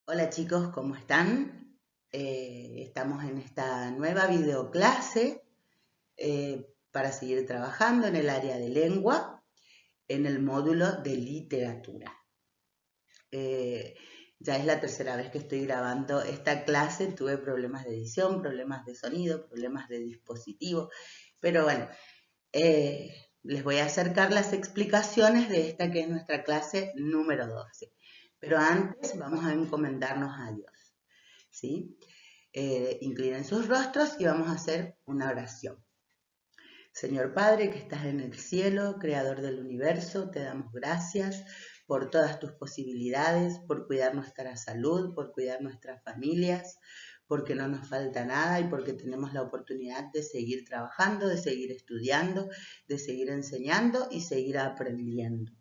Hola chicos, ¿cómo están? Estamos en esta nueva videoclase para seguir trabajando en el área de lengua en el módulo de literatura. Eh, ya es la tercera vez que estoy grabando esta clase, tuve problemas de edición, problemas de sonido, problemas de dispositivo, pero bueno, les voy a acercar las explicaciones de esta que es nuestra clase número 12. Pero antes vamos a encomendarnos a Dios, ¿sí? Inclinen sus rostros y vamos a hacer una oración. Señor Padre que estás en el cielo, creador del universo, te damos gracias por todas tus posibilidades, por cuidar nuestra salud, por cuidar nuestras familias, porque no nos falta nada y porque tenemos la oportunidad de seguir trabajando, de seguir estudiando, de seguir enseñando y seguir aprendiendo.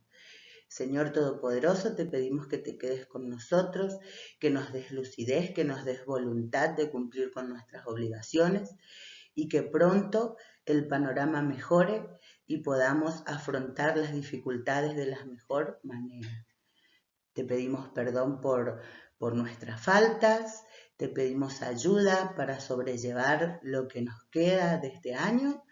Señor Todopoderoso, te pedimos que te quedes con nosotros, que nos des lucidez, que nos des voluntad de cumplir con nuestras obligaciones y que pronto el panorama mejore y podamos afrontar las dificultades de la mejor manera. Te pedimos perdón por nuestras faltas, te pedimos ayuda para sobrellevar lo que nos queda de este año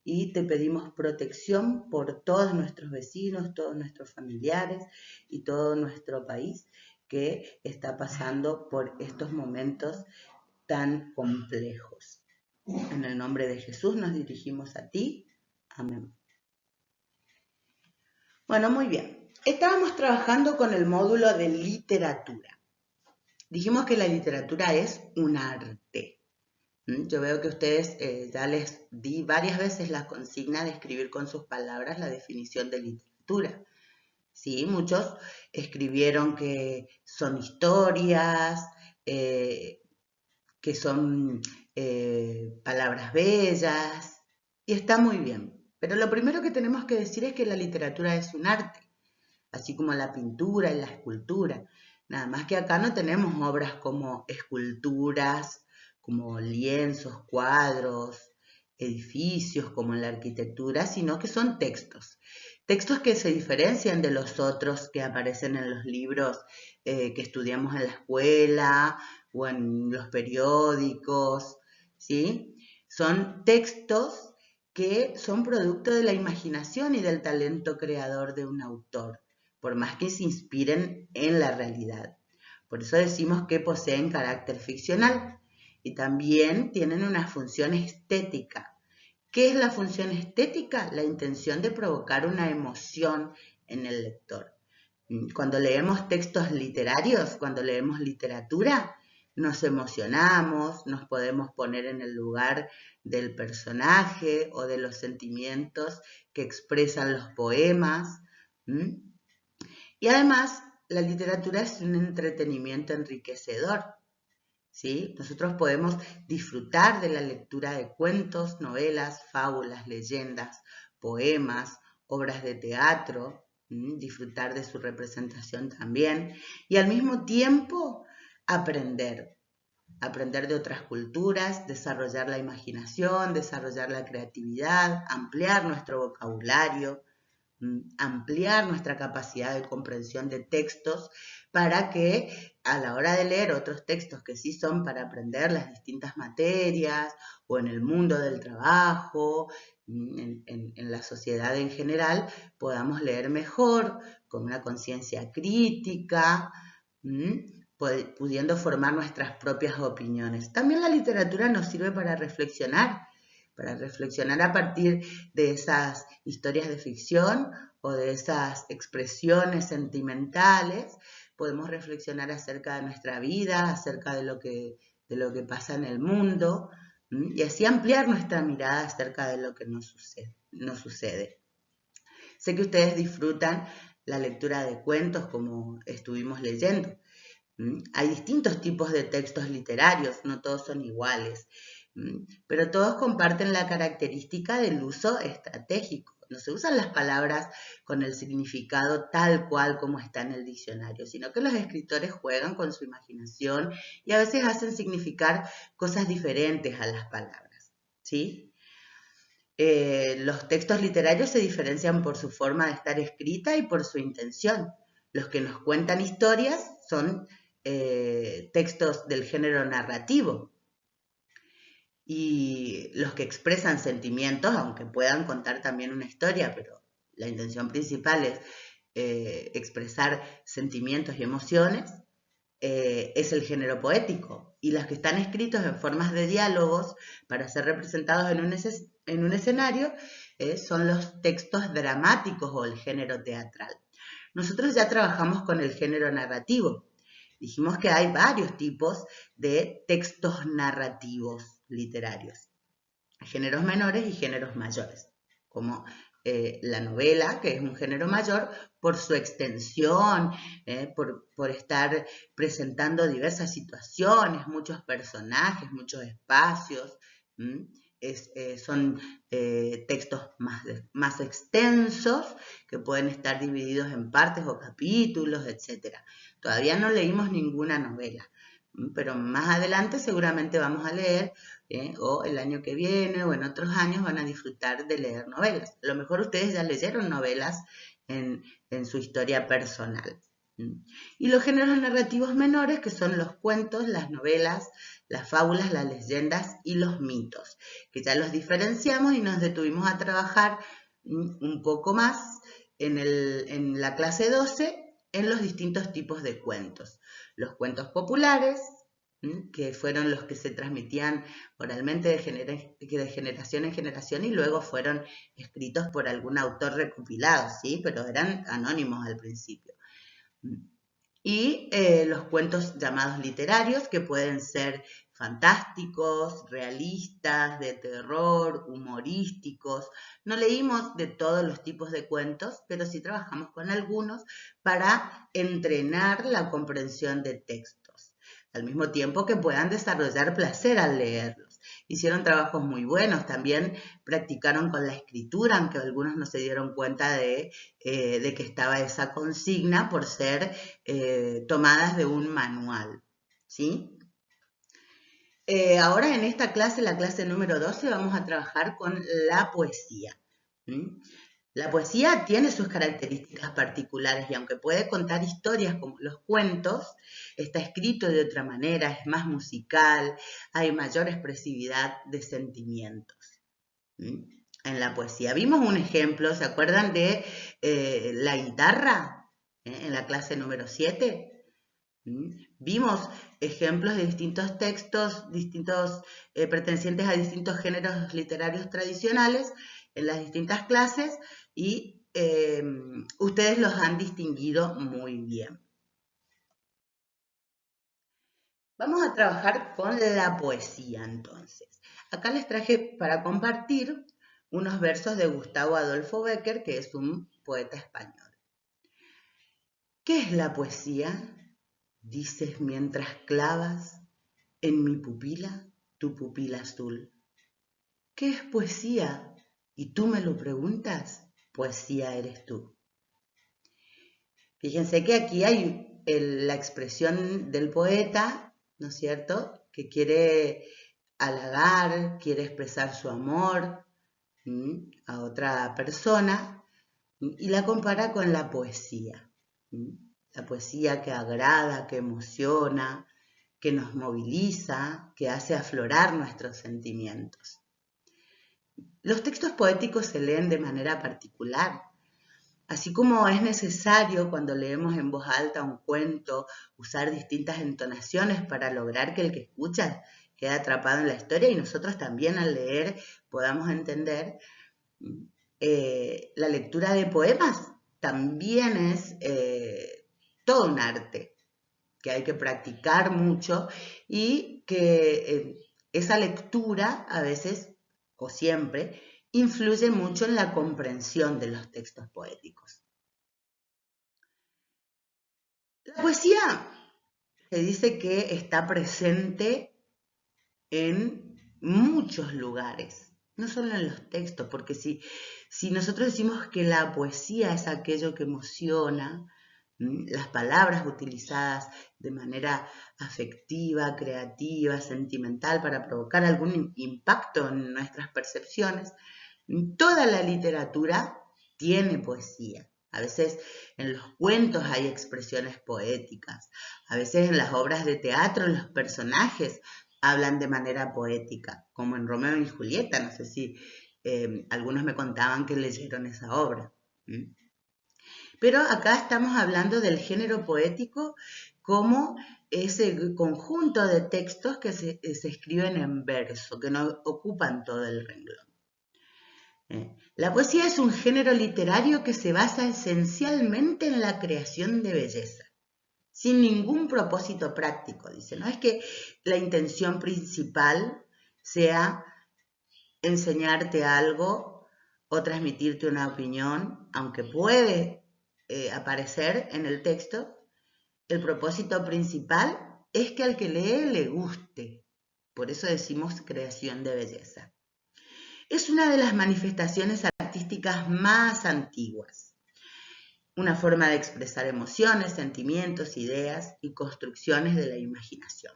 y te pedimos protección por todos nuestros vecinos, todos nuestros familiares y todo nuestro país que está pasando por estos momentos tan complejos. En el nombre de Jesús nos dirigimos a ti. Amén. Bueno, muy bien. Estábamos trabajando con el módulo de literatura. Dijimos que la literatura es un arte. Yo veo que ustedes ya les di varias veces la consigna de escribir con sus palabras la definición de literatura. Sí, muchos escribieron que son historias, eh, que son palabras bellas, y está muy bien. Pero lo primero que tenemos que decir es que la literatura es un arte, así como la pintura y la escultura. Nada más que acá no tenemos obras como esculturas, como lienzos, cuadros, edificios, como en la arquitectura, sino que son textos. Textos que se diferencian de los otros que aparecen en los libros que estudiamos en la escuela o en los periódicos, ¿sí? Son textos que son producto de la imaginación y del talento creador de un autor, por más que se inspiren en la realidad. Por eso decimos que poseen carácter ficcional y también tienen una función estética. ¿Qué es la función estética? La intención de provocar una emoción en el lector. Cuando leemos textos literarios, cuando leemos literatura, nos emocionamos, nos podemos poner en el lugar del personaje o de los sentimientos que expresan los poemas. Y además, la literatura es un entretenimiento enriquecedor, ¿sí? Nosotros podemos disfrutar de la lectura de cuentos, novelas, fábulas, leyendas, poemas, obras de teatro, disfrutar de su representación también, y al mismo tiempo aprender, aprender de otras culturas, desarrollar la imaginación, desarrollar la creatividad, ampliar nuestro vocabulario, ampliar nuestra capacidad de comprensión de textos para que a la hora de leer otros textos que sí son para aprender las distintas materias o en el mundo del trabajo, en la sociedad en general, podamos leer mejor, con una conciencia crítica, pudiendo formar nuestras propias opiniones. También la literatura nos sirve para reflexionar a partir de esas historias de ficción o de esas expresiones sentimentales. Podemos reflexionar acerca de nuestra vida, acerca de lo que pasa en el mundo, y así ampliar nuestra mirada acerca de lo que nos sucede. Sé que ustedes disfrutan la lectura de cuentos como estuvimos leyendo. Hay distintos tipos de textos literarios, no todos son iguales, pero todos comparten la característica del uso estratégico. No se usan las palabras con el significado tal cual como está en el diccionario, sino que los escritores juegan con su imaginación y a veces hacen significar cosas diferentes a las palabras, ¿sí? Los textos literarios se diferencian por su forma de estar escrita y por su intención. Los que nos cuentan historias son textos del género narrativo y los que expresan sentimientos, aunque puedan contar también una historia, pero la intención principal es expresar sentimientos y emociones, es el género poético. Y los que están escritos en formas de diálogos para ser representados en un escenario son los textos dramáticos o el género teatral. Nosotros ya trabajamos con el género narrativo. Dijimos que hay varios tipos de textos narrativos literarios, géneros menores y géneros mayores, como la novela, que es un género mayor por su extensión, por estar presentando diversas situaciones, muchos personajes, muchos espacios. Son textos más extensos que pueden estar divididos en partes o capítulos, etc. Todavía no leímos ninguna novela, pero más adelante seguramente vamos a leer, o el año que viene o en otros años van a disfrutar de leer novelas. A lo mejor ustedes ya leyeron novelas en su historia personal. Y los géneros narrativos menores, que son los cuentos, las novelas, las fábulas, las leyendas y los mitos, que ya los diferenciamos y nos detuvimos a trabajar un poco más en la clase 12 en los distintos tipos de cuentos. Los cuentos populares, que fueron los que se transmitían oralmente de generación en generación y luego fueron escritos por algún autor recopilado, ¿sí? Pero eran anónimos al principio. Y los cuentos llamados literarios, que pueden ser fantásticos, realistas, de terror, humorísticos. No leímos de todos los tipos de cuentos, pero sí trabajamos con algunos para entrenar la comprensión de textos, al mismo tiempo que puedan desarrollar placer al leerlos. Hicieron trabajos muy buenos, también practicaron con la escritura, aunque algunos no se dieron cuenta de que estaba esa consigna por ser tomadas de un manual, ¿sí? Ahora en esta clase, la clase número 12, vamos a trabajar con la poesía. La poesía tiene sus características particulares y aunque puede contar historias como los cuentos, está escrito de otra manera, es más musical, hay mayor expresividad de sentimientos en la poesía. Vimos un ejemplo, ¿se acuerdan de la guitarra en la clase número 7? Vimos ejemplos de distintos textos, pertenecientes a distintos géneros literarios tradicionales en las distintas clases y ustedes los han distinguido muy bien. Vamos a trabajar con la poesía entonces. Acá les traje para compartir unos versos de Gustavo Adolfo Bécquer, que es un poeta español. ¿Qué es la poesía? Dices mientras clavas en mi pupila tu pupila azul. ¿Qué es poesía? Y tú me lo preguntas, poesía eres tú. Fíjense que aquí hay la expresión del poeta, ¿no es cierto?, que quiere halagar, quiere expresar su amor a otra persona y la compara con la poesía. La poesía que agrada, que emociona, que nos moviliza, que hace aflorar nuestros sentimientos. Los textos poéticos se leen de manera particular. Así como es necesario cuando leemos en voz alta un cuento usar distintas entonaciones para lograr que el que escucha quede atrapado en la historia y nosotros también al leer podamos entender, la lectura de poemas también es todo un arte que hay que practicar mucho y que esa lectura a veces o siempre influye mucho en la comprensión de los textos poéticos. La poesía se dice que está presente en muchos lugares, no solo en los textos, porque si nosotros decimos que la poesía es aquello que emociona, las palabras utilizadas de manera afectiva, creativa, sentimental para provocar algún impacto en nuestras percepciones, toda la literatura tiene poesía. A veces en los cuentos hay expresiones poéticas. A veces en las obras de teatro los personajes hablan de manera poética, como en Romeo y Julieta. No sé si algunos me contaban que leyeron esa obra. Pero acá estamos hablando del género poético como ese conjunto de textos que se escriben en verso, que no ocupan todo el renglón. La poesía es un género literario que se basa esencialmente en la creación de belleza, sin ningún propósito práctico, dice. No es que la intención principal sea enseñarte algo o transmitirte una opinión, aunque puede aparecer en el texto. El propósito principal es que al que lee le guste. Por eso decimos creación de belleza. Es una de las manifestaciones artísticas más antiguas. Una forma de expresar emociones, sentimientos, ideas y construcciones de la imaginación.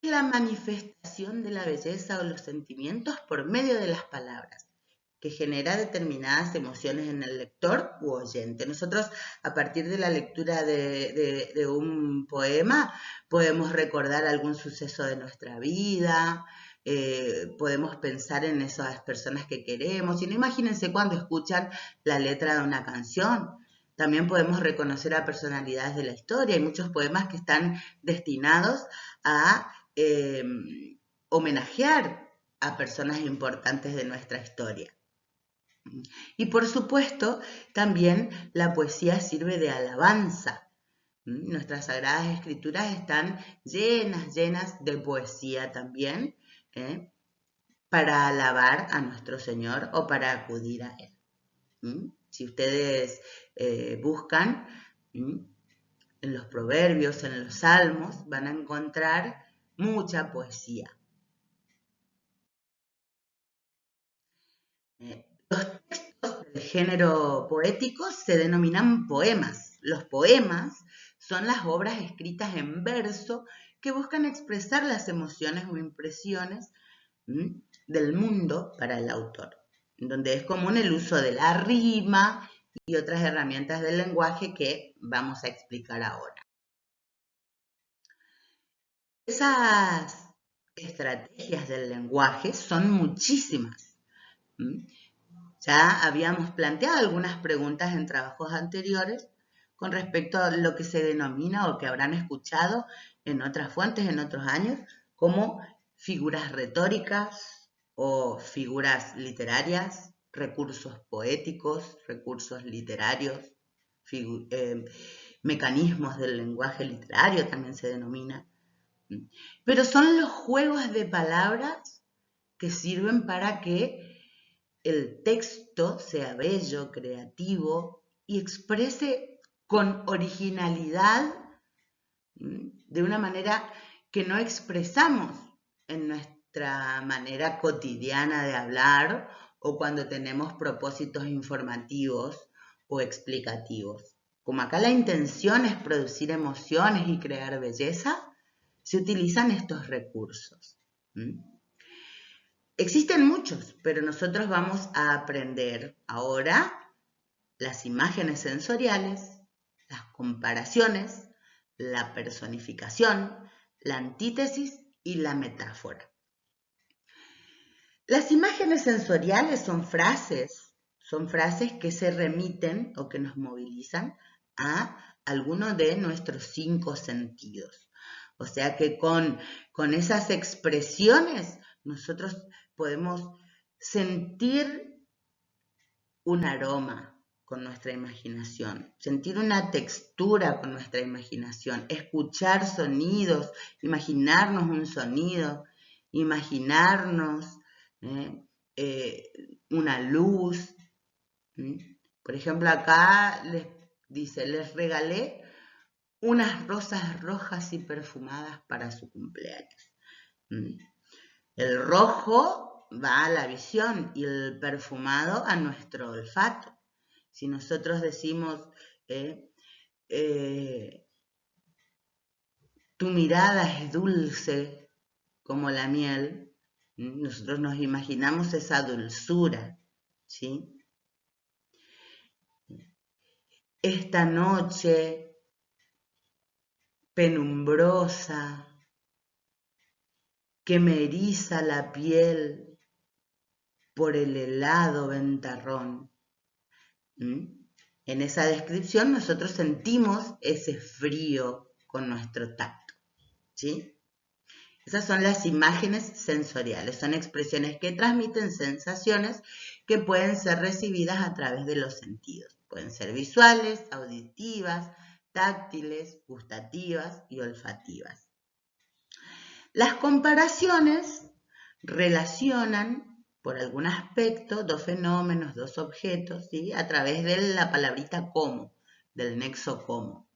La manifestación de la belleza o los sentimientos por medio de las palabras, que genera determinadas emociones en el lector u oyente. Nosotros, a partir de la lectura de un poema, podemos recordar algún suceso de nuestra vida, podemos pensar en esas personas que queremos. Y no, imagínense cuando escuchan la letra de una canción. También podemos reconocer a personalidades de la historia. Hay muchos poemas que están destinados a homenajear a personas importantes de nuestra historia. Y por supuesto, también la poesía sirve de alabanza. Nuestras sagradas escrituras están llenas de poesía también, para alabar a nuestro Señor o para acudir a Él. Si ustedes buscan en los proverbios, en los salmos, van a encontrar mucha poesía. Los textos del género poético se denominan poemas. Los poemas son las obras escritas en verso que buscan expresar las emociones o impresiones del mundo para el autor, donde es común el uso de la rima y otras herramientas del lenguaje que vamos a explicar ahora. Esas estrategias del lenguaje son muchísimas. Ya habíamos planteado algunas preguntas en trabajos anteriores con respecto a lo que se denomina o que habrán escuchado en otras fuentes, en otros años, como figuras retóricas o figuras literarias, recursos poéticos, recursos literarios, mecanismos del lenguaje literario también se denomina. Pero son los juegos de palabras que sirven para que el texto sea bello, creativo y exprese con originalidad de una manera que no expresamos en nuestra manera cotidiana de hablar o cuando tenemos propósitos informativos o explicativos. Como acá la intención es producir emociones y crear belleza, se utilizan estos recursos. Existen muchos, pero nosotros vamos a aprender ahora las imágenes sensoriales, las comparaciones, la personificación, la antítesis y la metáfora. Las imágenes sensoriales son frases que se remiten o que nos movilizan a alguno de nuestros 5 sentidos. O sea que con esas expresiones nosotros podemos sentir un aroma con nuestra imaginación, sentir una textura con nuestra imaginación, escuchar sonidos, imaginarnos un sonido, imaginarnos una luz. Por ejemplo, acá les dice, les regalé unas rosas rojas y perfumadas para su cumpleaños. El rojo va a la visión y el perfumado a nuestro olfato. Si nosotros decimos, tu mirada es dulce como la miel, nosotros nos imaginamos esa dulzura, ¿sí? esta noche penumbrosa que me eriza la piel por el helado ventarrón. En esa descripción nosotros sentimos ese frío con nuestro tacto, ¿sí? Esas son las imágenes sensoriales, son expresiones que transmiten sensaciones que pueden ser recibidas a través de los sentidos. Pueden ser visuales, auditivas, táctiles, gustativas y olfativas. Las comparaciones relacionan por algún aspecto dos fenómenos, dos objetos, ¿sí? A través de la palabrita como, del nexo como.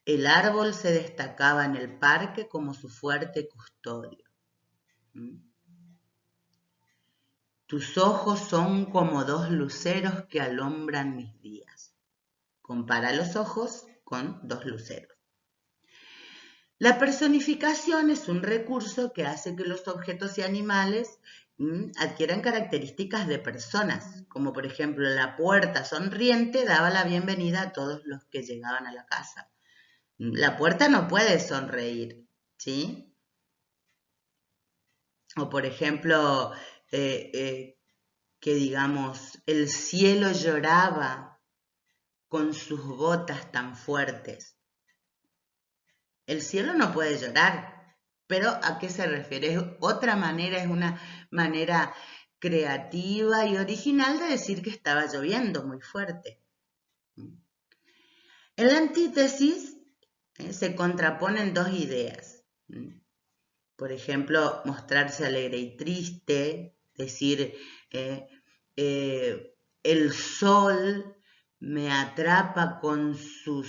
El árbol se destacaba en el parque como su fuerte custodio. Tus ojos son como dos luceros que alumbran mis días. Compara los ojos con dos luceros. La personificación es un recurso que hace que los objetos y animales adquieran características de personas, como por ejemplo la puerta sonriente daba la bienvenida a todos los que llegaban a la casa. La puerta no puede sonreír, ¿sí? O por ejemplo, que digamos, el cielo lloraba con sus gotas tan fuertes. El cielo no puede llorar, pero ¿a qué se refiere? Es otra manera, es una manera creativa y original de decir que estaba lloviendo muy fuerte. En la antítesis se contraponen dos ideas. Por ejemplo, mostrarse alegre y triste, decir, el sol me atrapa con su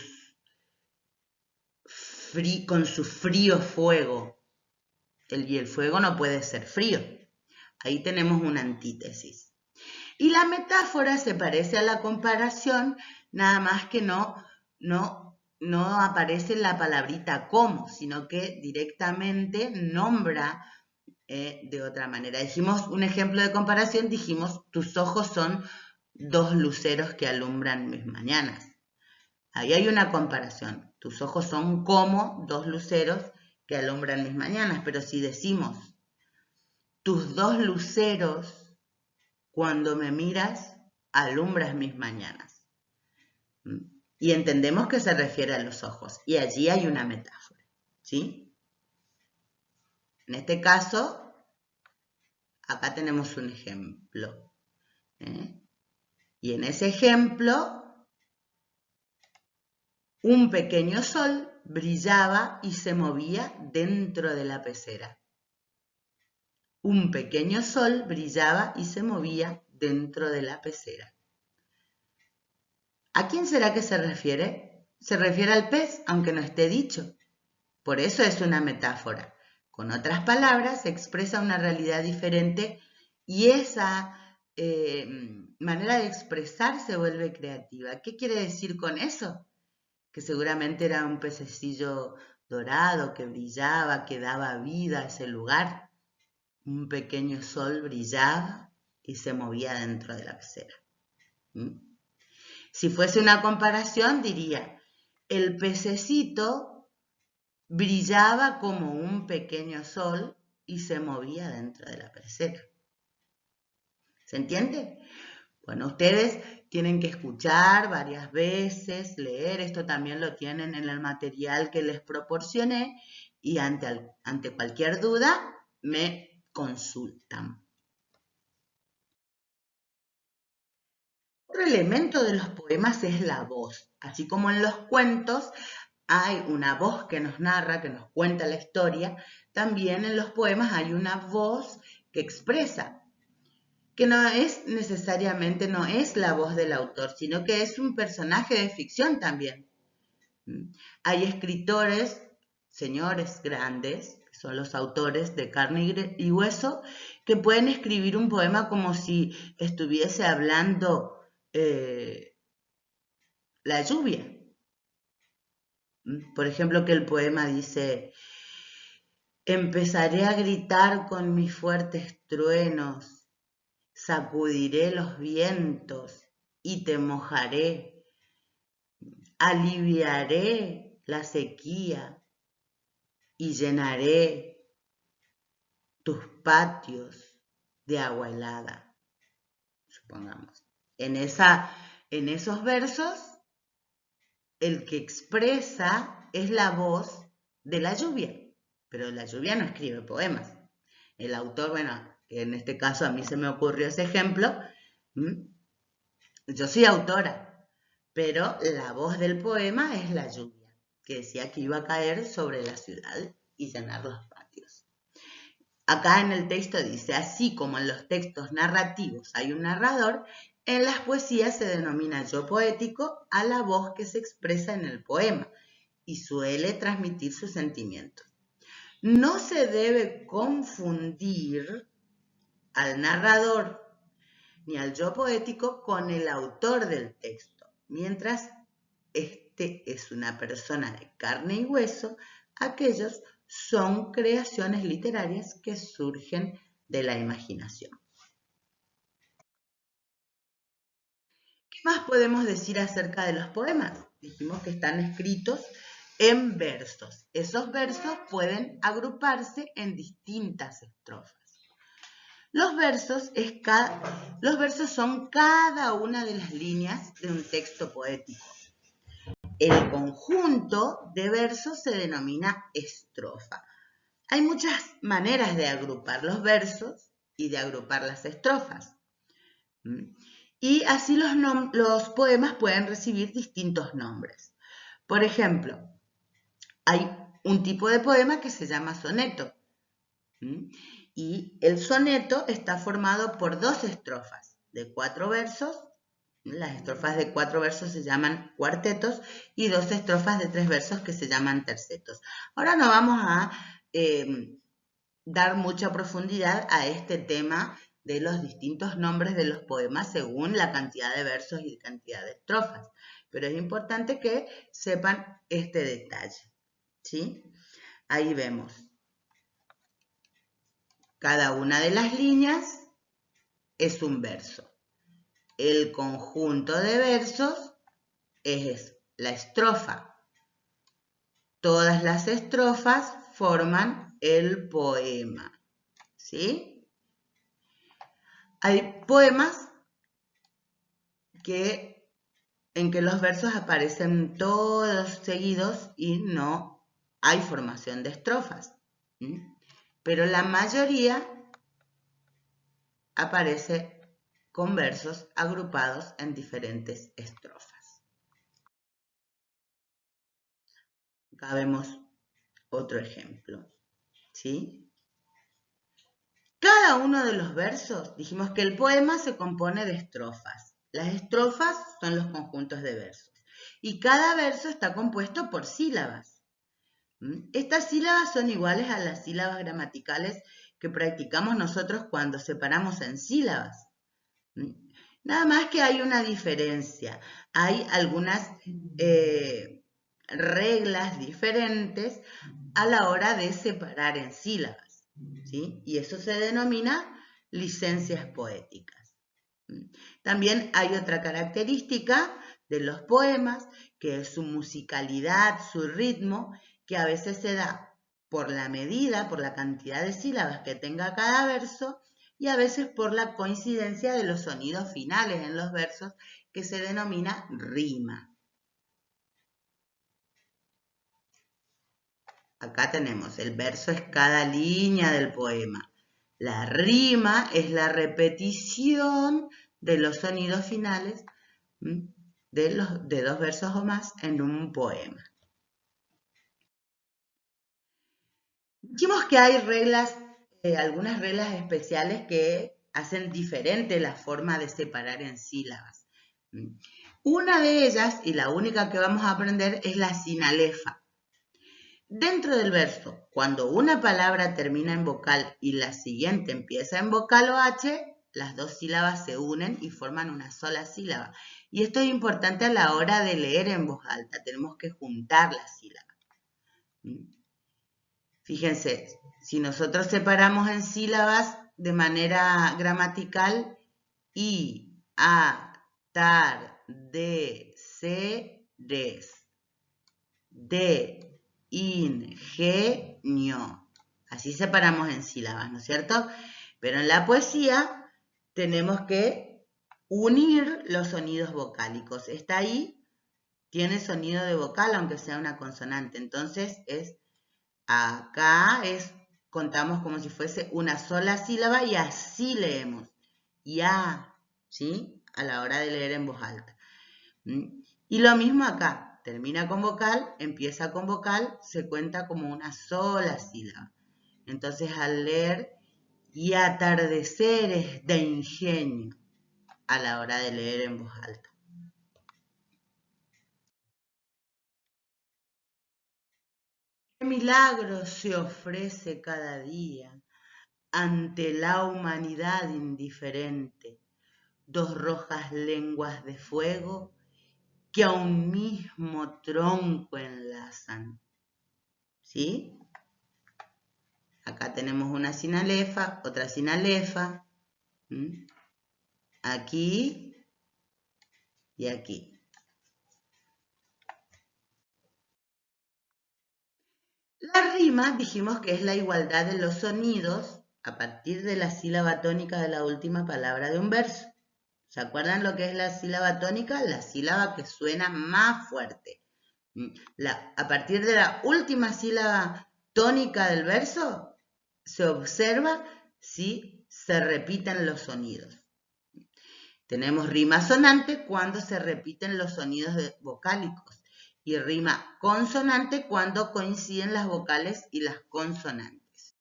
frío fuego. Y el fuego no puede ser frío. Ahí tenemos una antítesis. Y la metáfora se parece a la comparación, nada más que no aparece la palabrita como, sino que directamente nombra de otra manera. Dijimos, un ejemplo de comparación, dijimos, tus ojos son dos luceros que alumbran mis mañanas. Ahí hay una comparación. Tus ojos son como dos luceros que alumbran mis mañanas. Pero si decimos, tus dos luceros, cuando me miras, alumbras mis mañanas. Y entendemos que se refiere a los ojos. Y allí hay una metáfora, ¿sí? En este caso, acá tenemos un ejemplo. Y en ese ejemplo, un pequeño sol brillaba y se movía dentro de la pecera. Un pequeño sol brillaba y se movía dentro de la pecera. ¿A quién será que se refiere? Se refiere al pez, aunque no esté dicho. Por eso es una metáfora. Con otras palabras, se expresa una realidad diferente y esa manera de expresar se vuelve creativa. ¿Qué quiere decir con eso? Que seguramente era un pececillo dorado que brillaba, que daba vida a ese lugar. Un pequeño sol brillaba y se movía dentro de la pecera. Si fuese una comparación, diría, el pececito brillaba como un pequeño sol y se movía dentro de la pecera. ¿Se entiende? Bueno, ustedes tienen que escuchar varias veces, leer, esto también lo tienen en el material que les proporcioné y ante cualquier duda me consultan. Otro elemento de los poemas es la voz. Así como en los cuentos hay una voz que nos narra, que nos cuenta la historia, también en los poemas hay una voz que expresa, que no es necesariamente, no es la voz del autor, sino que es un personaje de ficción también. Hay escritores, señores grandes, que son los autores de carne y hueso, que pueden escribir un poema como si estuviese hablando la lluvia. Por ejemplo, que el poema dice, empezaré a gritar con mis fuertes truenos, sacudiré los vientos y te mojaré aliviaré la sequía y llenaré tus patios de agua helada, supongamos. En esos versos, el que expresa es la voz de la lluvia, pero la lluvia no escribe poemas. El autor, bueno, en este caso a mí se me ocurrió ese ejemplo, yo soy autora, pero la voz del poema es la lluvia, que decía que iba a caer sobre la ciudad y llenar los patios. Acá en el texto dice, así como en los textos narrativos hay un narrador, en las poesías se denomina yo poético a la voz que se expresa en el poema y suele transmitir sus sentimientos. No se debe confundir al narrador ni al yo poético con el autor del texto, mientras este es una persona de carne y hueso, aquellos son creaciones literarias que surgen de la imaginación. ¿Qué más podemos decir acerca de los poemas? Dijimos que están escritos en versos. Esos versos pueden agruparse en distintas estrofas. Los versos son cada una de las líneas de un texto poético. El conjunto de versos se denomina estrofa. Hay muchas maneras de agrupar los versos y de agrupar las estrofas. Y así los poemas pueden recibir distintos nombres. Por ejemplo, hay un tipo de poema que se llama soneto. Y el soneto está formado por 2 estrofas de 4 versos. Las estrofas de 4 versos se llaman cuartetos y 2 estrofas de 3 versos que se llaman tercetos. Ahora no vamos a dar mucha profundidad a este tema de los distintos nombres de los poemas según la cantidad de versos y cantidad de estrofas. Pero es importante que sepan este detalle, ¿sí? Ahí vemos. Cada una de las líneas es un verso. El conjunto de versos es la estrofa. Todas las estrofas forman el poema, ¿sí? Hay poemas en que los versos aparecen todos seguidos y no hay formación de estrofas. Pero la mayoría aparece con versos agrupados en diferentes estrofas. Acá vemos otro ejemplo, ¿sí? Cada uno de los versos, dijimos que el poema se compone de estrofas. Las estrofas son los conjuntos de versos. Y cada verso está compuesto por sílabas. Estas sílabas son iguales a las sílabas gramaticales que practicamos nosotros cuando separamos en sílabas. Nada más que hay una diferencia. Hay algunas reglas diferentes a la hora de separar en sílabas, ¿sí? Y eso se denomina licencias poéticas. También hay otra característica de los poemas, que es su musicalidad, su ritmo, que a veces se da por la medida, por la cantidad de sílabas que tenga cada verso, y a veces por la coincidencia de los sonidos finales en los versos, que se denomina rima. Acá tenemos, el verso es cada línea del poema. La rima es la repetición de los sonidos finales de 2 versos o más en un poema. Dijimos que hay algunas reglas especiales que hacen diferente la forma de separar en sílabas. Una de ellas, y la única que vamos a aprender, es la sinalefa. Dentro del verso, cuando una palabra termina en vocal y la siguiente empieza en vocal o H, las 2 sílabas se unen y forman una sola sílaba. Y esto es importante a la hora de leer en voz alta, tenemos que juntar las sílabas. Fíjense, si nosotros separamos en sílabas de manera gramatical, I, A, tar, de, se, de ingenio. Así separamos en sílabas, ¿no es cierto? Pero en la poesía tenemos que unir los sonidos vocálicos. Esta I tiene sonido de vocal, aunque sea una consonante. Entonces, acá contamos como si fuese una sola sílaba y así leemos. Ya, ¿sí? A la hora de leer en voz alta. Y lo mismo acá. Termina con vocal, empieza con vocal, se cuenta como una sola sílaba. Entonces, al leer y atardeceres de ingenio a la hora de leer en voz alta. ¿Qué milagro se ofrece cada día ante la humanidad indiferente? Dos rojas lenguas de fuego que a un mismo tronco enlazan. ¿Sí? Acá tenemos una sinalefa, otra sinalefa. Aquí y aquí. La rima dijimos que es la igualdad de los sonidos a partir de la sílaba tónica de la última palabra de un verso. ¿Se acuerdan lo que es la sílaba tónica? La sílaba que suena más fuerte. A partir de la última sílaba tónica del verso, se observa si se repiten los sonidos. Tenemos rima sonante cuando se repiten los sonidos vocálicos y rima consonante cuando coinciden las vocales y las consonantes.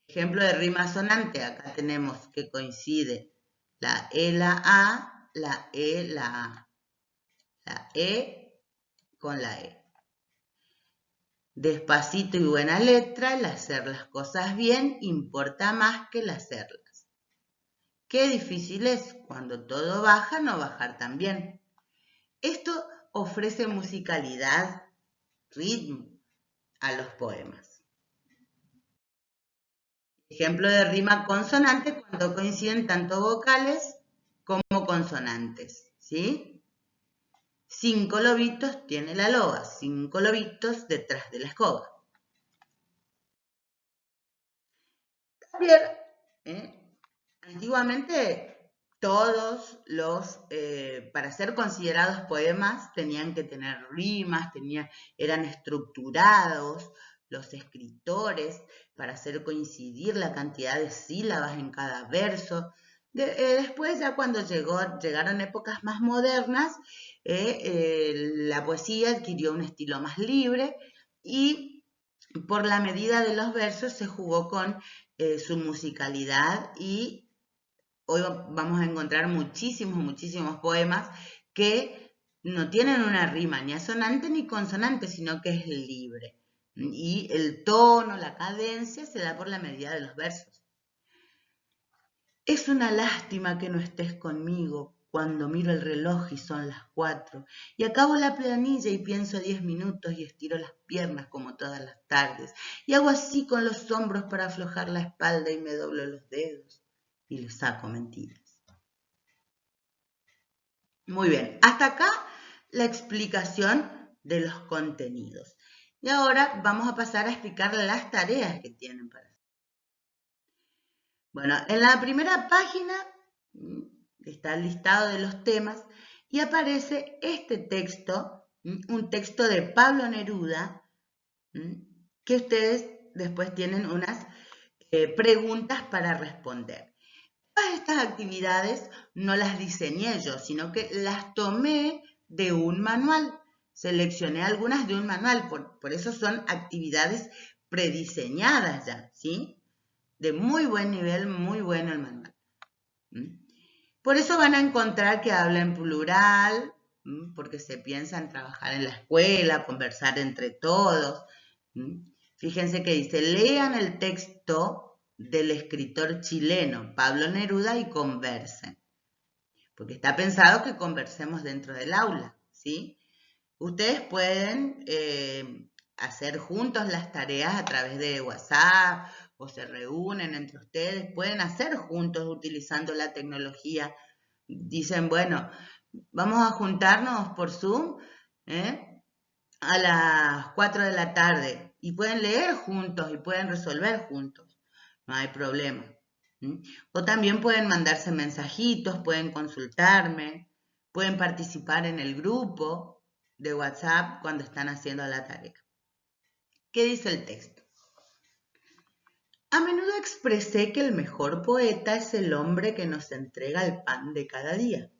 Ejemplo de rima sonante, acá tenemos que coincide la E, la A, la E, la A. La E con la E. Despacito y buena letra, el hacer las cosas bien importa más que el hacerlas. Qué difícil es cuando todo baja no bajar tan bien. Esto ofrece musicalidad, ritmo a los poemas. Ejemplo de rima consonante cuando coinciden tanto vocales como consonantes, ¿sí? 5 lobitos tiene la loba, 5 lobitos detrás de la escoba. También, antiguamente todos para ser considerados poemas tenían que tener rimas, eran estructurados los escritores para hacer coincidir la cantidad de sílabas en cada verso. Después, ya cuando llegaron épocas más modernas, la poesía adquirió un estilo más libre y por la medida de los versos se jugó con su musicalidad y hoy vamos a encontrar muchísimos poemas que no tienen una rima ni asonante ni consonante, sino que es libre. Y el tono, la cadencia se da por la medida de los versos. Es una lástima que no estés conmigo cuando miro el reloj y son las 4 y acabo la planilla y pienso 10 minutos y estiro las piernas como todas las tardes y hago así con los hombros para aflojar la espalda y me doblo los dedos y le saco mentiras. Muy bien, hasta acá la explicación de los contenidos. Y ahora vamos a pasar a explicar las tareas que tienen para hacer. Bueno, en la primera página está el listado de los temas y aparece este texto, un texto de Pablo Neruda, que ustedes después tienen unas preguntas para responder. Todas estas actividades no las diseñé yo, sino que las tomé de un manual. Seleccioné algunas de un manual, por eso son actividades prediseñadas ya, ¿sí? De muy buen nivel, muy bueno el manual. Por eso van a encontrar que habla en plural, porque se piensa en trabajar en la escuela, conversar entre todos. Fíjense que dice, lean el texto del escritor chileno Pablo Neruda y conversen. Porque está pensado que conversemos dentro del aula, ¿sí? Ustedes pueden hacer juntos las tareas a través de WhatsApp o se reúnen entre ustedes, pueden hacer juntos utilizando la tecnología. Dicen, bueno, Vamos a juntarnos por Zoom, a las 4 de la tarde y pueden leer juntos y pueden resolver juntos. No hay problema. O también pueden mandarse mensajitos, pueden consultarme, pueden participar en el grupo de WhatsApp cuando están haciendo la tarea. ¿Qué dice el texto? A menudo expresé que el mejor poeta es el hombre que nos entrega el pan de cada día,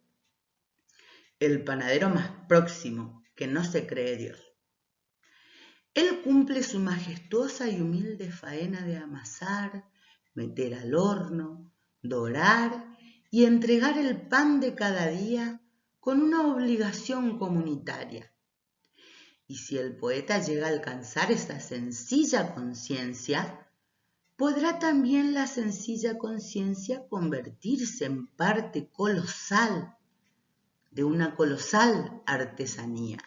el panadero más próximo, que no se cree Dios. Él cumple su majestuosa y humilde faena de amasar, meter al horno, dorar y entregar el pan de cada día con una obligación comunitaria. Y si el poeta llega a alcanzar esa sencilla conciencia, podrá también la sencilla conciencia convertirse en parte colosal de una colosal artesanía,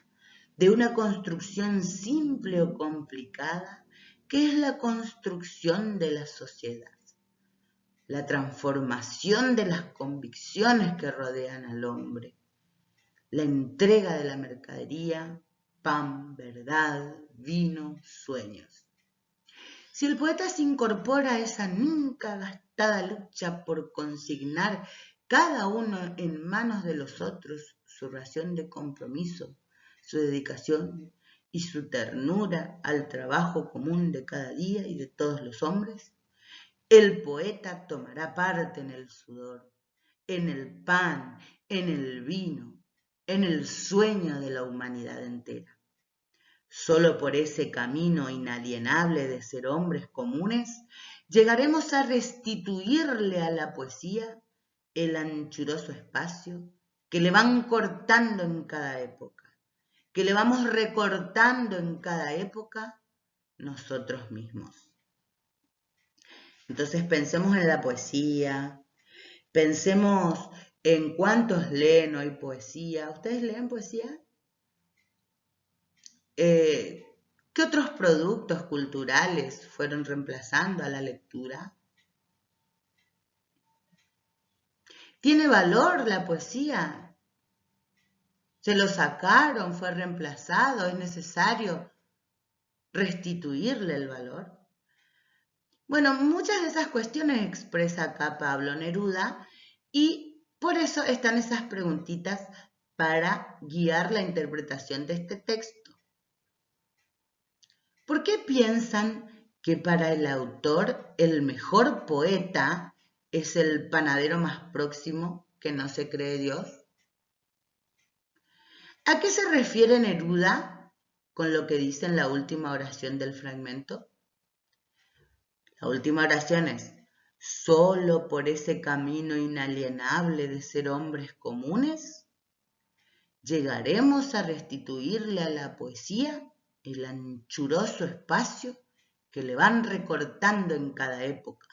de una construcción simple o complicada, que es la construcción de la sociedad, la transformación de las convicciones que rodean al hombre, la entrega de la mercadería, pan, verdad, vino, sueños. Si el poeta se incorpora a esa nunca gastada lucha por consignar cada uno en manos de los otros su ración de compromiso, su dedicación y su ternura al trabajo común de cada día y de todos los hombres, el poeta tomará parte en el sudor, en el pan, en el vino, en el sueño de la humanidad entera. Solo por ese camino inalienable de ser hombres comunes, llegaremos a restituirle a la poesía el anchuroso espacio que le van cortando en cada época, que le vamos recortando en cada época nosotros mismos. Entonces pensemos en la poesía, pensemos en cuántos leen hoy poesía. ¿Ustedes leen poesía? ¿Qué otros productos culturales fueron reemplazando a la lectura? ¿Tiene valor la poesía? ¿Se lo sacaron? ¿Fue reemplazado? ¿Es necesario restituirle el valor? Bueno, muchas de esas cuestiones expresa acá Pablo Neruda y por eso están esas preguntitas para guiar la interpretación de este texto. ¿Por qué piensan que para el autor el mejor poeta es el panadero más próximo que no se cree Dios? ¿A qué se refiere Neruda con lo que dice en la última oración del fragmento? La última oración es: ¿solo por ese camino inalienable de ser hombres comunes llegaremos a restituirle a la poesía el anchuroso espacio que le van recortando en cada época,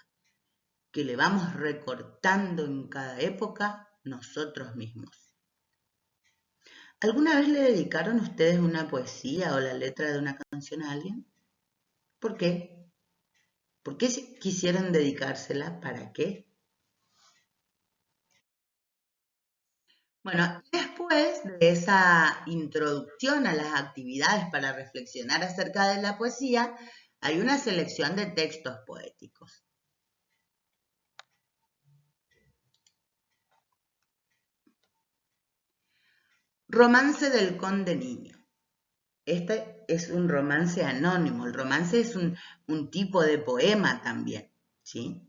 que le vamos recortando en cada época nosotros mismos? ¿Alguna vez le dedicaron ustedes una poesía o la letra de una canción a alguien? ¿Por qué? ¿Por qué quisieron dedicársela? ¿Para qué? Bueno, después de esa introducción a las actividades para reflexionar acerca de la poesía, hay una selección de textos poéticos. Romance del Conde Niño. Este es un romance anónimo. El romance es un tipo de poema también, ¿sí?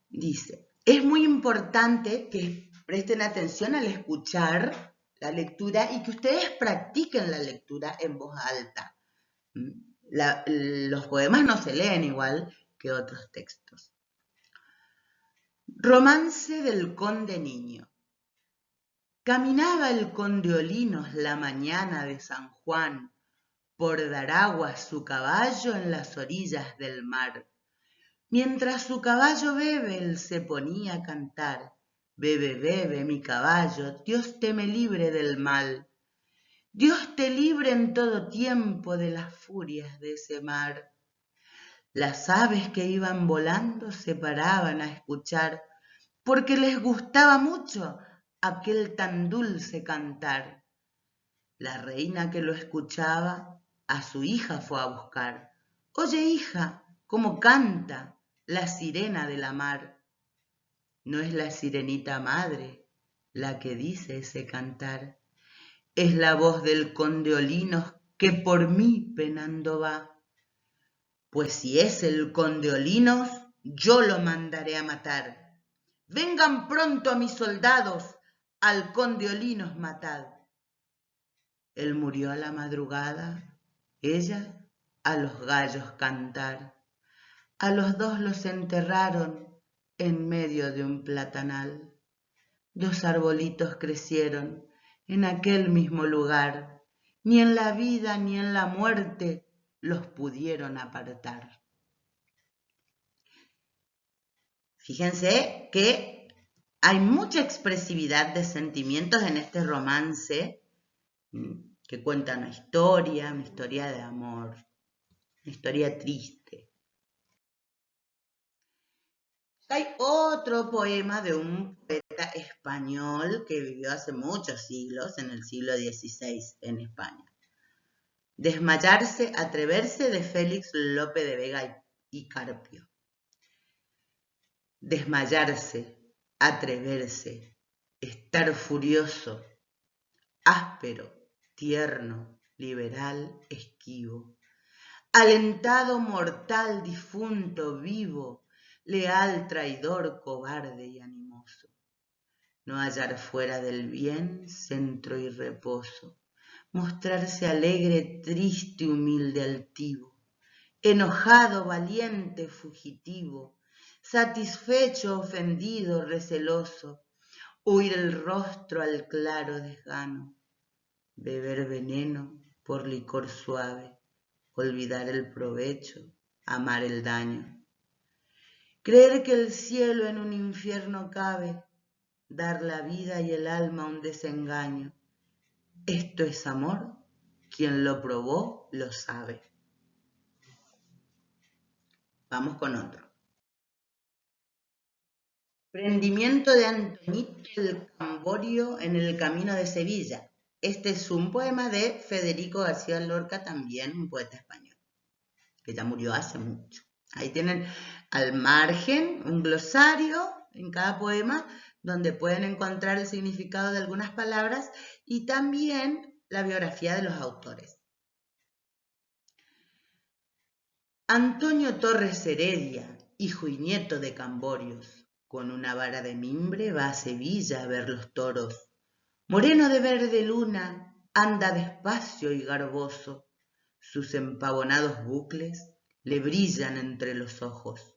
Dice: es muy importante que presten atención al escuchar la lectura y que ustedes practiquen la lectura en voz alta. Los poemas no se leen igual que otros textos. Romance del Conde Niño. Caminaba el conde Olinos la mañana de San Juan, por dar agua a su caballo en las orillas del mar. Mientras su caballo bebe, él se ponía a cantar: bebe, bebe, mi caballo, Dios te me libre del mal. Dios te libre en todo tiempo de las furias de ese mar. Las aves que iban volando se paraban a escuchar, porque les gustaba mucho aquel tan dulce cantar. La reina que lo escuchaba a su hija fue a buscar. Oye, hija, cómo canta la sirena de la mar. No es la sirenita madre la que dice ese cantar, es la voz del conde Olinos que por mí penando va. Pues si es el conde Olinos, yo lo mandaré a matar. Vengan pronto a mis soldados, al conde Olinos matad. Él murió a la madrugada, ella a los gallos cantar. A los dos los enterraron en medio de un platanal. Dos arbolitos crecieron en aquel mismo lugar, ni en la vida ni en la muerte los pudieron apartar. Fíjense que hay mucha expresividad de sentimientos en este romance que cuenta una historia de amor, una historia triste. Hay otro poema de un poeta español que vivió hace muchos siglos, en el siglo XVI en España. Desmayarse, atreverse, de Félix Lope de Vega y Carpio. Desmayarse, atreverse, estar furioso, áspero, tierno, liberal, esquivo, alentado, mortal, difunto, vivo, leal, traidor, cobarde y animoso. No hallar fuera del bien centro y reposo, mostrarse alegre, triste, humilde, altivo, enojado, valiente, fugitivo, satisfecho, ofendido, receloso, huir el rostro al claro desgano, beber veneno por licor suave, olvidar el provecho, amar el daño, creer que el cielo en un infierno cabe, dar la vida y el alma a un desengaño. Esto es amor, quien lo probó lo sabe. Vamos con otro. Prendimiento de Antoñito el Camborio en el camino de Sevilla. Este es un poema de Federico García Lorca, también un poeta español, que ya murió hace mucho. Ahí tienen al margen un glosario en cada poema donde pueden encontrar el significado de algunas palabras y también la biografía de los autores. Antonio Torres Heredia, hijo y nieto de Camborios, con una vara de mimbre va a Sevilla a ver los toros. Moreno de verde luna, anda despacio y garboso, sus empavonados bucles le brillan entre los ojos.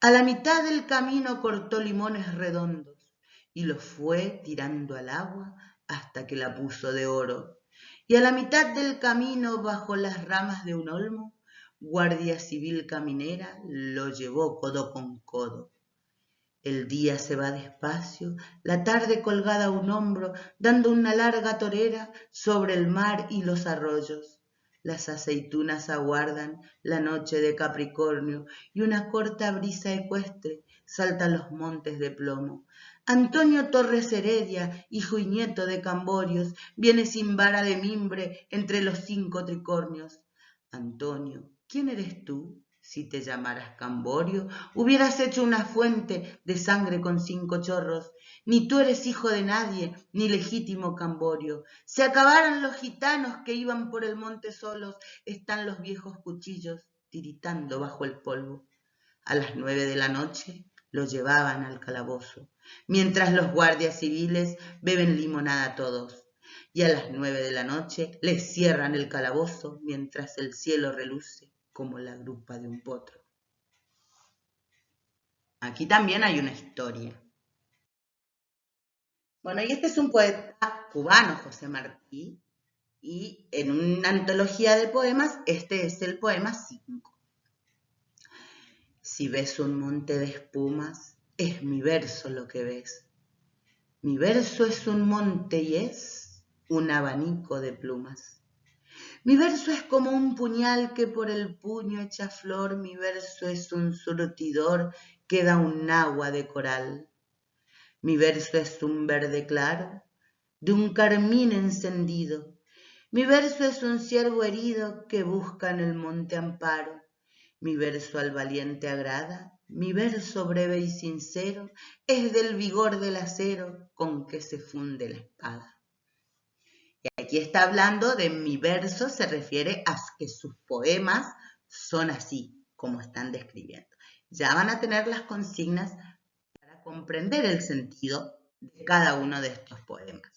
A la mitad del camino cortó limones redondos y los fue tirando al agua hasta que la puso de oro. Y a la mitad del camino, bajo las ramas de un olmo, guardia civil caminera lo llevó codo con codo. El día se va despacio, la tarde colgada a un hombro, dando una larga torera sobre el mar y los arroyos. Las aceitunas aguardan la noche de Capricornio y una corta brisa ecuestre salta los montes de plomo. Antonio Torres Heredia, hijo y nieto de Camborios, viene sin vara de mimbre entre los 5 tricornios. Antonio, ¿quién eres tú? Si te llamaras Camborio, hubieras hecho una fuente de sangre con 5 chorros. Ni tú eres hijo de nadie, ni legítimo Camborio. Se acabaron los gitanos que iban por el monte solos, están los viejos cuchillos tiritando bajo el polvo. A las 9 de la noche lo llevaban al calabozo, mientras los guardias civiles beben limonada todos. Y a las 9 de la noche les cierran el calabozo mientras el cielo reluce como la grupa de un potro. Aquí también hay una historia. Bueno, y este es un poeta cubano, José Martí, y en una antología de poemas, este es el poema 5. Si ves un monte de espumas, es mi verso lo que ves. Mi verso es un monte y es un abanico de plumas. Mi verso es como un puñal que por el puño echa flor, mi verso es un surtidor que da un agua de coral. Mi verso es un verde claro, de un carmín encendido. Mi verso es un ciervo herido que busca en el monte amparo. Mi verso al valiente agrada, mi verso breve y sincero es del vigor del acero con que se funde la espada. Y aquí está hablando de mi verso, se refiere a que sus poemas son así, como están describiendo. Ya van a tener las consignas para comprender el sentido de cada uno de estos poemas.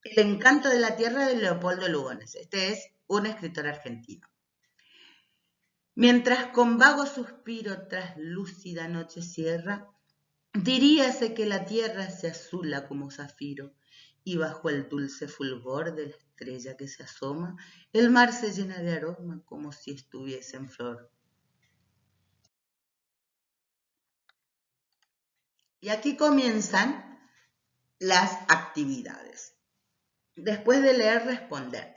El encanto de la tierra de Leopoldo Lugones. Este es un escritor argentino. Mientras con vago suspiro tras lúcida noche cierra, diríase que la tierra se azula como zafiro, y bajo el dulce fulgor de la estrella que se asoma, el mar se llena de aroma como si estuviese en flor. Y aquí comienzan las actividades. Después de leer, responder.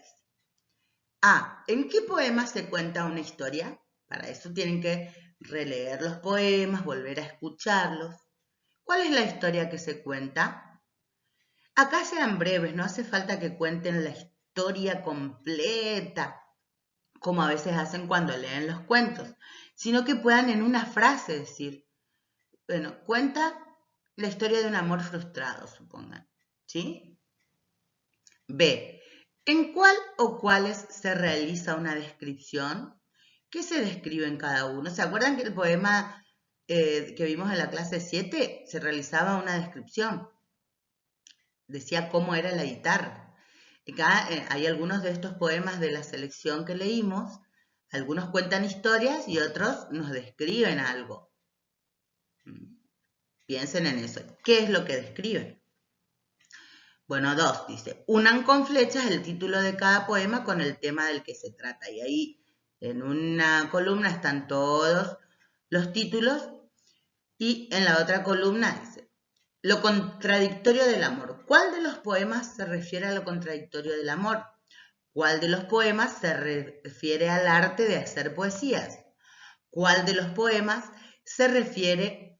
A. ¿En qué poema se cuenta una historia? Para eso tienen que releer los poemas, volver a escucharlos. ¿Cuál es la historia que se cuenta? Acá sean breves, no hace falta que cuenten la historia completa, como a veces hacen cuando leen los cuentos, sino que puedan en una frase decir, bueno, cuenta la historia de un amor frustrado, supongan, ¿sí? B. ¿En cuál o cuáles se realiza una descripción? ¿Qué se describe en cada uno? ¿Se acuerdan que el poema que vimos en la clase 7 se realizaba una descripción? Decía cómo era la guitarra. Acá hay algunos de estos poemas de la selección que leímos, algunos cuentan historias y otros nos describen algo. Piensen en eso. ¿Qué es lo que describen? Bueno, 2, dice, unan con flechas el título de cada poema con el tema del que se trata. Y ahí en una columna están todos los títulos y en la otra columna dice, lo contradictorio del amor. ¿Cuál de los poemas se refiere a lo contradictorio del amor? ¿Cuál de los poemas se refiere al arte de hacer poesías? ¿Cuál de los poemas se refiere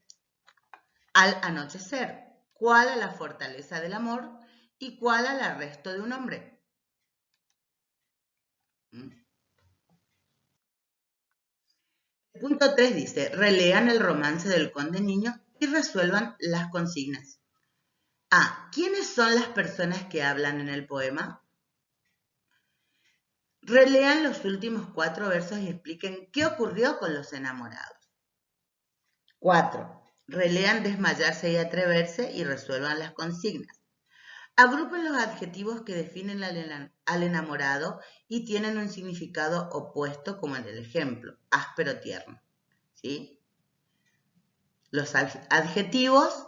al anochecer? ¿Cuál a la fortaleza del amor? ¿Y cuál al arresto de un hombre? El punto 3 dice, relean el romance del Conde Niño y resuelvan las consignas. A. ¿Quiénes son las personas que hablan en el poema? Relean los últimos 4 versos y expliquen qué ocurrió con los enamorados. 4. Relean desmayarse y atreverse y resuelvan las consignas. Agrupen los adjetivos que definen al enamorado y tienen un significado opuesto, como en el ejemplo, áspero tierno. ¿Sí? Los adjetivos,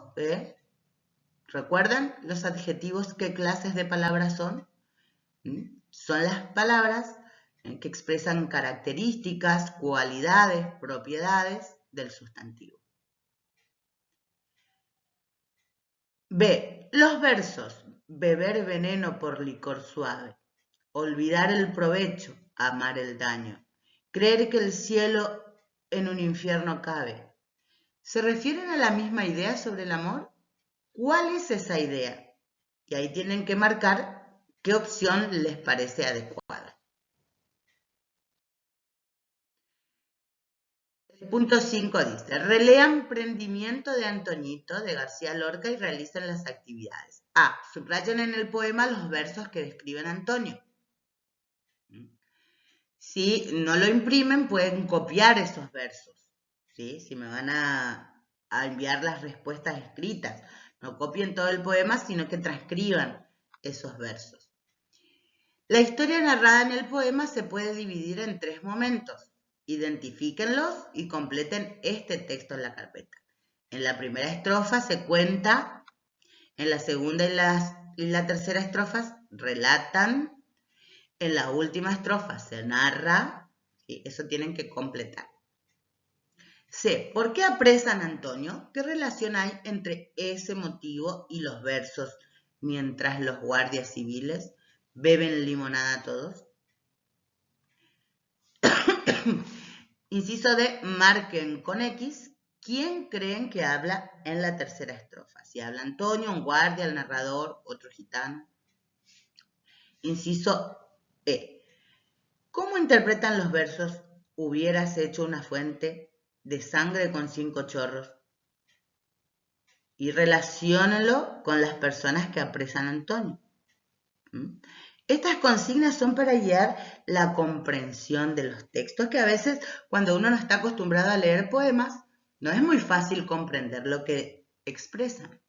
¿recuerdan los adjetivos qué clases de palabras son? Son las palabras que expresan características, cualidades, propiedades del sustantivo. B. Los versos. Beber veneno por licor suave. Olvidar el provecho, amar el daño. Creer que el cielo en un infierno cabe. ¿Se refieren a la misma idea sobre el amor? ¿Cuál es esa idea? Y ahí tienen que marcar qué opción les parece adecuada. El punto 5 dice, relean Prendimiento de Antoñito de García Lorca y realicen las actividades. A. Subrayen en el poema los versos que describen a Antonio. Si no lo imprimen, pueden copiar esos versos. ¿Sí? Si me van a enviar las respuestas escritas, no copien todo el poema, sino que transcriban esos versos. La historia narrada en el poema se puede dividir en 3 momentos. Identifíquenlos y completen este texto en la carpeta. En la primera estrofa se cuenta, en la segunda y la tercera estrofas relatan, en la última estrofa se narra, ¿sí? Eso tienen que completar. C. ¿Por qué apresan a Antonio? ¿Qué relación hay entre ese motivo y los versos mientras los guardias civiles beben limonada todos? Inciso D. Marquen con X ¿Quién creen que habla en la tercera estrofa? Si habla Antonio, un guardia, el narrador, otro gitano. Inciso E. ¿Cómo interpretan los versos hubieras hecho una fuente de sangre con 5 chorros? Y relaciónenlo con las personas que apresan a Antonio. Estas consignas son para guiar la comprensión de los textos, que a veces cuando uno no está acostumbrado a leer poemas, no es muy fácil comprender lo que expresan.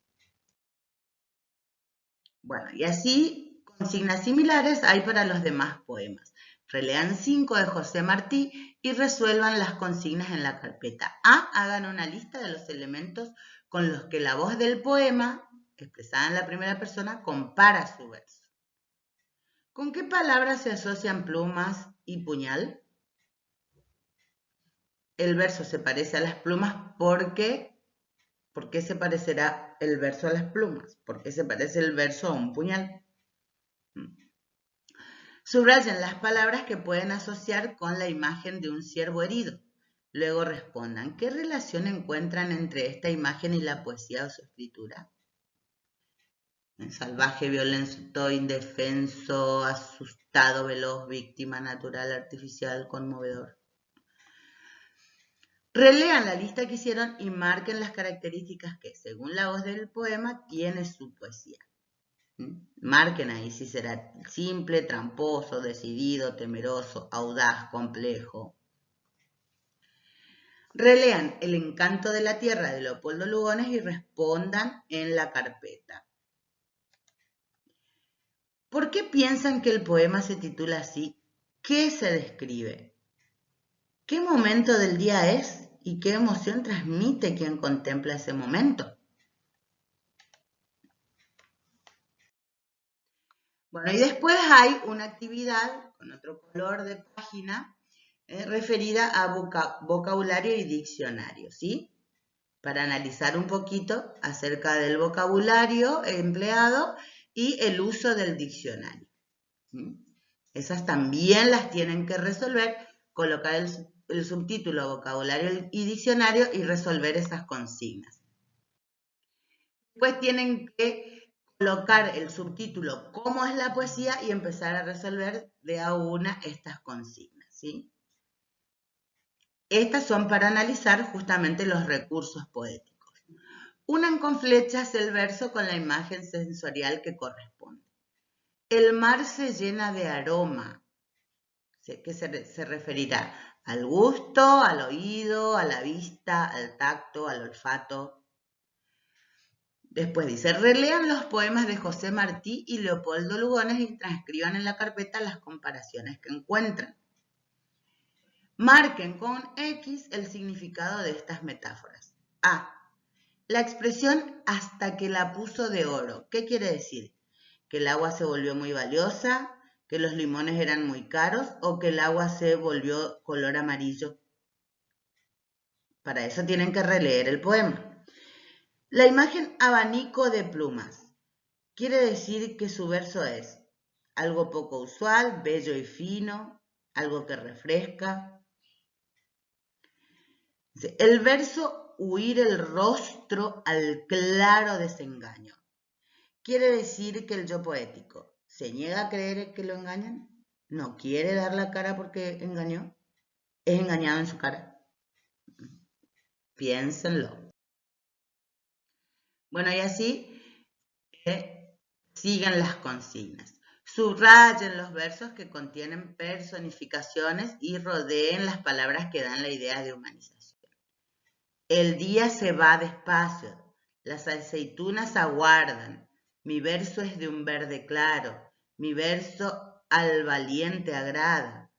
Bueno, y así consignas similares hay para los demás poemas. Relean 5 de José Martí y resuelvan las consignas en la carpeta A. Hagan una lista de los elementos con los que la voz del poema, expresada en la primera persona, compara su verso. ¿Con qué palabras se asocian plumas y puñal? El verso se parece a las plumas porque... ¿Por qué se parecerá el verso a las plumas? ¿Por qué se parece el verso a un puñal? Subrayen las palabras que pueden asociar con la imagen de un ciervo herido. Luego respondan, ¿qué relación encuentran entre esta imagen y la poesía o su escritura? Salvaje, violento, indefenso, asustado, veloz, víctima, natural, artificial, conmovedor. Relean la lista que hicieron y marquen las características que, según la voz del poema, tiene su poesía. Marquen ahí si será simple, tramposo, decidido, temeroso, audaz, complejo. Relean El encanto de la tierra de Leopoldo Lugones y respondan en la carpeta. ¿Por qué piensan que el poema se titula así? ¿Qué se describe? ¿Qué momento del día es y qué emoción transmite quien contempla ese momento? Bueno, y después hay una actividad con otro color de página referida a vocabulario y diccionario, ¿sí? Para analizar un poquito acerca del vocabulario empleado y el uso del diccionario. Esas también las tienen que resolver, colocar el subtítulo vocabulario y diccionario y resolver esas consignas. Después tienen que colocar el subtítulo cómo es la poesía y empezar a resolver de a una estas consignas, ¿sí? Estas son para analizar justamente los recursos poéticos. Unan con flechas el verso con la imagen sensorial que corresponde. El mar se llena de aroma, que se referirá al gusto, al oído, a la vista, al tacto, al olfato. Después dice, relean los poemas de José Martí y Leopoldo Lugones y transcriban en la carpeta las comparaciones que encuentran. Marquen con X el significado de estas metáforas. A. La expresión hasta que la puso de oro. ¿Qué quiere decir? ¿Que el agua se volvió muy valiosa? ¿Que los limones eran muy caros? ¿O que el agua se volvió color amarillo? Para eso tienen que releer el poema. La imagen abanico de plumas. Quiere decir que su verso es algo poco usual, bello y fino, algo que refresca. El verso huir el rostro al claro desengaño. Quiere decir que el yo poético se niega a creer que lo engañan, no quiere dar la cara porque engañó, es engañado en su cara. Piénsenlo. Bueno, y así sigan las consignas. Subrayen los versos que contienen personificaciones y rodeen las palabras que dan la idea de humanización. El día se va despacio, las aceitunas aguardan, mi verso es de un verde claro, mi verso al valiente agrada,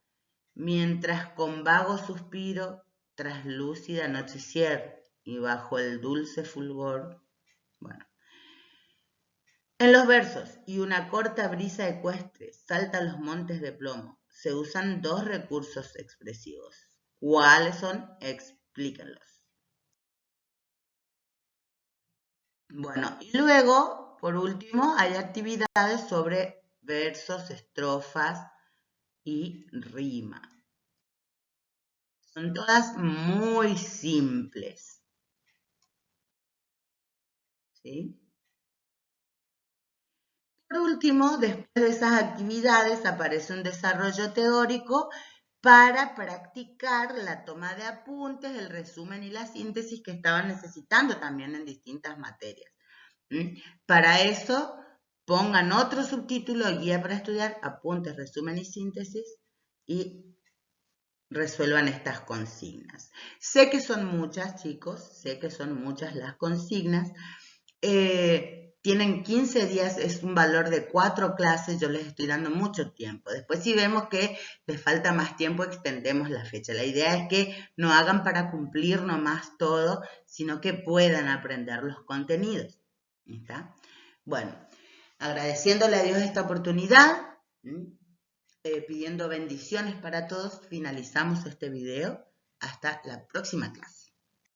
mientras con vago suspiro, traslúcida noche cierra, y bajo el dulce fulgor, bueno. En los versos, y una corta brisa ecuestre salta los montes de plomo, se usan dos recursos expresivos. ¿Cuáles son? Explíquenlos. Bueno, y luego, por último, hay actividades sobre versos, estrofas y rima. Son todas muy simples. ¿sí? Por último, después de esas actividades aparece un desarrollo teórico para practicar la toma de apuntes, el resumen y la síntesis que estaban necesitando también en distintas materias. Para eso, pongan otro subtítulo, guía para estudiar, apuntes, resumen y síntesis, y resuelvan estas consignas. Sé que son muchas, chicos, sé que son muchas las consignas. Tienen 15 días, es un valor de 4 clases, yo les estoy dando mucho tiempo. Después si vemos que les falta más tiempo, extendemos la fecha. La idea es que no hagan para cumplir nomás todo, sino que puedan aprender los contenidos. ¿Está? Bueno, agradeciéndole a Dios esta oportunidad, pidiendo bendiciones para todos, finalizamos este video. Hasta la próxima clase.